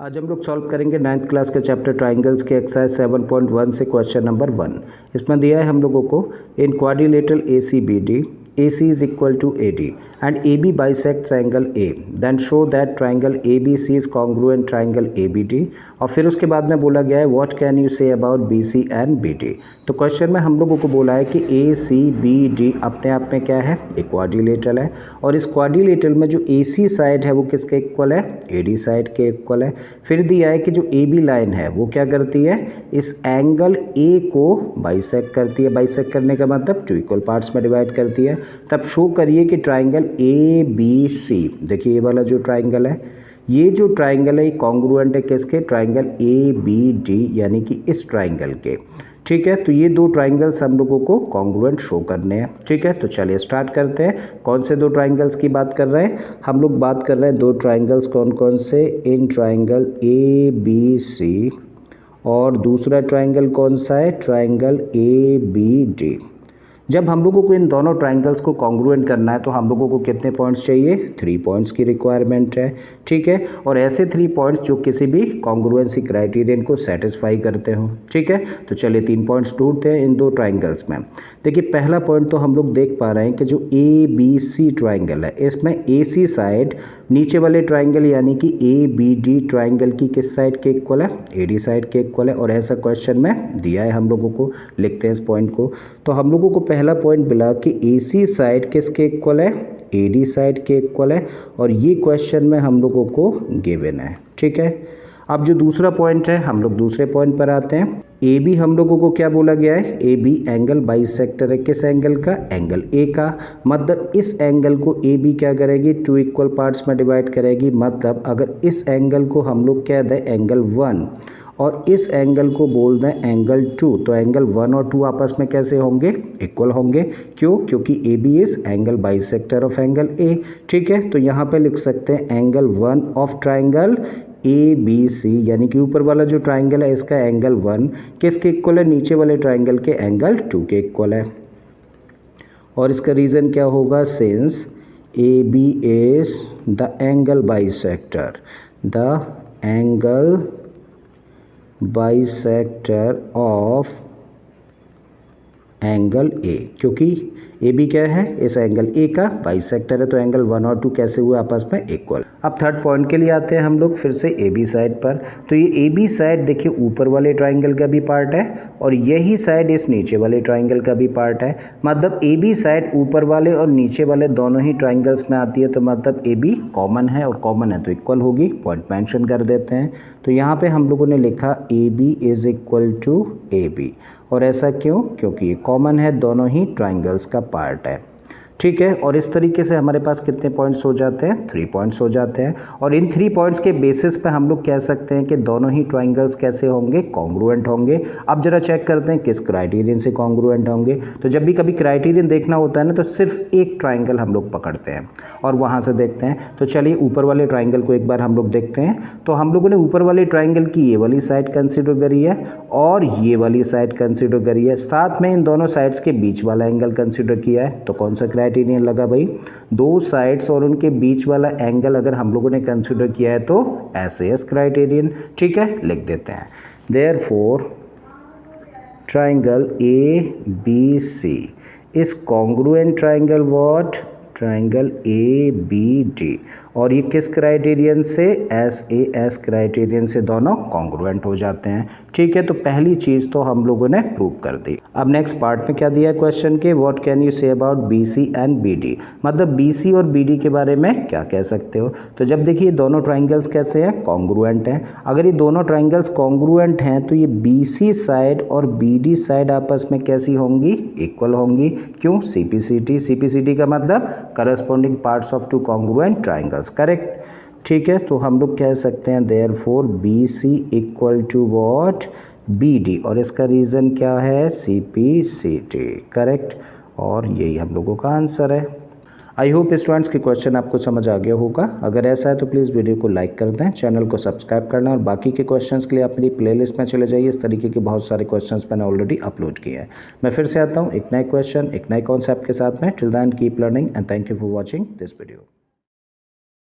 आज हम लोग सॉल्व करेंगे 9th क्लास के चैप्टर ट्राइंगल्स के एक्सरसाइज 7.1 से क्वेश्चन नंबर 1। इसमें दिया है हम लोगों को इन quadrilateral ACBD AC is equal to AD and AB bisects angle A, then show that triangle ABC is congruent triangle ABD। और फिर उसके बाद में बोला गया है what can you say about BC and BD। तो क्वेश्चन में हम लोगों को बोला है कि ACBD अपने आप में क्या है, एक क्वाड्रिलेटरल है और इस क्वाड्रिलेटरल में जो AC साइड है वो किसके इक्वल है, AD साइड के इक्वल है। फिर दिया है कि जो AB लाइन है वो क्या करती है, इस एंगल A को बाइसेक्ट करती है। बाइसेक्ट करने का मतलब टू इक्वल पार्ट्स में डिवाइड करती है। तब शो करिए कि ट्राइंगल ABC, देखिए ये वाला जो ट्राइंगल है, ये जो ट्राइंगल है ये कॉन्ग्रुएंट है किसके, ट्राइंगल ABD यानी कि इस ट्राइंगल के। ठीक है, तो ये दो ट्राइंगल्स हम लोगों को कॉन्ग्रुएंट शो करने हैं। ठीक है, तो चलिए स्टार्ट करते हैं। कौन से दो ट्राइंगल्स की बात कर रहे हैं हम लोग, बात कर रहे हैं दो ट्राइंगल्स कौन कौन से, इन ट्राइंगल ABC और दूसरा ट्राइंगल कौन सा है, ट्राइंगल ABD। जब हम लोगों को इन दोनों ट्राइंगल्स को कॉन्ग्रुएंट करना है तो हम लोगों को कितने पॉइंट्स चाहिए, 3 पॉइंट्स की रिक्वायरमेंट है। ठीक है, और ऐसे 3 पॉइंट्स जो किसी भी कॉन्ग्रुएंसी क्राइटेरियन को सेटिस्फाई करते हो। ठीक है, तो चलिए 3 पॉइंट्स ढूंढते हैं इन दो ट्राइंगल्स में। देखिए पहला पॉइंट तो हम लोग देख पा रहे हैं कि जो ABC ट्राइंगल है इसमें AC साइड नीचे वाले ट्राइंगल यानी कि ABD ट्राइंगल की किस साइड के इक्वल है, AD साइड के इक्वल है। और ऐसा क्वेश्चन में दिया है हम लोगों को, लिखते हैं इस पॉइंट को। तो हम लोगों को पहला पॉइंट मिला कि AC साइड किसके इक्वल है, AD साइड के इक्वल है और ये क्वेश्चन में हम लोगों को गिवन है। ठीक है, अब जो दूसरा पॉइंट है हम लोग दूसरे पॉइंट पर आते हैं। AB हम लोगों को क्या बोला गया है, AB एंगल बाइसेक्टर है किस एंगल का, एंगल A का। मतलब इस एंगल को AB क्या करेगी, 2 इक्वल पार्ट्स में डिवाइड करेगी। मतलब अगर इस एंगल को हम लोग कह दें एंगल 1 और इस एंगल को बोल दें एंगल 2, तो एंगल 1 और 2 आपस में कैसे होंगे, इक्वल होंगे। क्यों, क्योंकि AB is angle bisector of angle A। ठीक है, तो यहाँ पे लिख सकते हैं एंगल 1 ऑफ ट्राइंगल ABC यानी कि ऊपर वाला जो ट्राइंगल है इसका एंगल 1 किसके इक्वल है, नीचे वाले ट्राइंगल के एंगल 2 के इक्वल है। और इसका रीज़न क्या होगा, since AB is the angle bisector, the angle bisector of angle A, क्योंकि AB क्या है, इस एंगल A का बाइसेक्टर है। तो एंगल 1 और 2 कैसे हुए आपस में, इक्वल। अब थर्ड पॉइंट के लिए आते हैं हम लोग फिर से AB साइड पर। तो ये AB साइड देखिए ऊपर वाले ट्राइंगल का भी पार्ट है और यही साइड इस नीचे वाले ट्राइंगल का भी पार्ट है। मतलब AB साइड ऊपर वाले और नीचे वाले दोनों ही ट्राइंगल्स में आती है। तो मतलब AB कॉमन है और कॉमन है तो इक्वल होगी, पॉइंट मेंशन कर देते हैं। तो यहाँ पे हम लोगों ने लिखा AB is equal to AB। और ऐसा क्यों, क्योंकि ये कॉमन है, दोनों ही ट्राइंगल्स का पार्ट है। ठीक है, और इस तरीके से हमारे पास कितने पॉइंट्स हो जाते हैं, 3 पॉइंट्स हो जाते हैं। और इन 3 पॉइंट्स के बेसिस पे हम लोग कह सकते हैं कि दोनों ही ट्राइंगल्स कैसे होंगे, कॉन्ग्रुएंट होंगे। अब जरा चेक करते हैं किस क्राइटेरियन से कॉन्ग्रुएंट होंगे। तो जब भी कभी क्राइटेरियन देखना होता है ना तो सिर्फ एक ट्राइंगल हम लोग पकड़ते हैं और वहाँ से देखते हैं। तो चलिए ऊपर वाले ट्राइंगल को एक बार हम लोग देखते हैं। तो हम लोगों ने ऊपर वाले ट्राइंगल की ये वाली साइड कंसिडर करी है और ये वाली साइड कंसिडर करी है, साथ में इन दोनों साइड्स के बीच वाला एंगल कंसिडर किया है। तो कौन सा क्राइटेरियन लगा भाई, दो साइड्स और उनके बीच वाला एंगल अगर हम लोगों ने कंसिडर किया है तो SAS क्राइटेरियन। ठीक है, लिख देते हैं therefore triangle ABC is congruent triangle what, triangle ABD। और ये किस क्राइटेरियन से, SAS क्राइटेरियन से दोनों कॉन्ग्रुएंट हो जाते हैं। ठीक है, तो पहली चीज़ तो हम लोगों ने प्रूव कर दी। अब नेक्स्ट पार्ट में क्या दिया है क्वेश्चन के, what can you say about BC and BD। मतलब BC और BD के बारे में क्या कह सकते हो। तो जब देखिए दोनों ट्राइंगल्स कैसे हैं, कॉन्ग्रुएंट हैं। अगर ये दोनों ट्राइंगल्स कॉन्ग्रुएंट हैं तो ये BC साइड और BD साइड आपस में कैसी होंगी, इक्वल होंगी। क्यों, CPCT का मतलब corresponding parts of 2 congruent triangles, correct. ठीक है, तो हम लोग कह सकते हैं therefore BC equal to what, BD। और इसका रीज़न क्या है, CPCT, करेक्ट। और यही हम लोगों का आंसर है। आई होप स्टूडेंट्स की क्वेश्चन आपको समझ आ गया होगा। अगर ऐसा है तो प्लीज़ वीडियो को लाइक कर दें, चैनल को सब्सक्राइब करना और बाकी के क्वेश्चंस के लिए अपनी प्लेलिस्ट में चले जाइए। इस तरीके के बहुत सारे क्वेश्चंस मैंने ऑलरेडी अपलोड किए हैं। मैं फिर से आता हूँ एक नए क्वेश्चन एक नए कॉन्सेप्ट के साथ में। Till then keep learning and thank you for watching this video.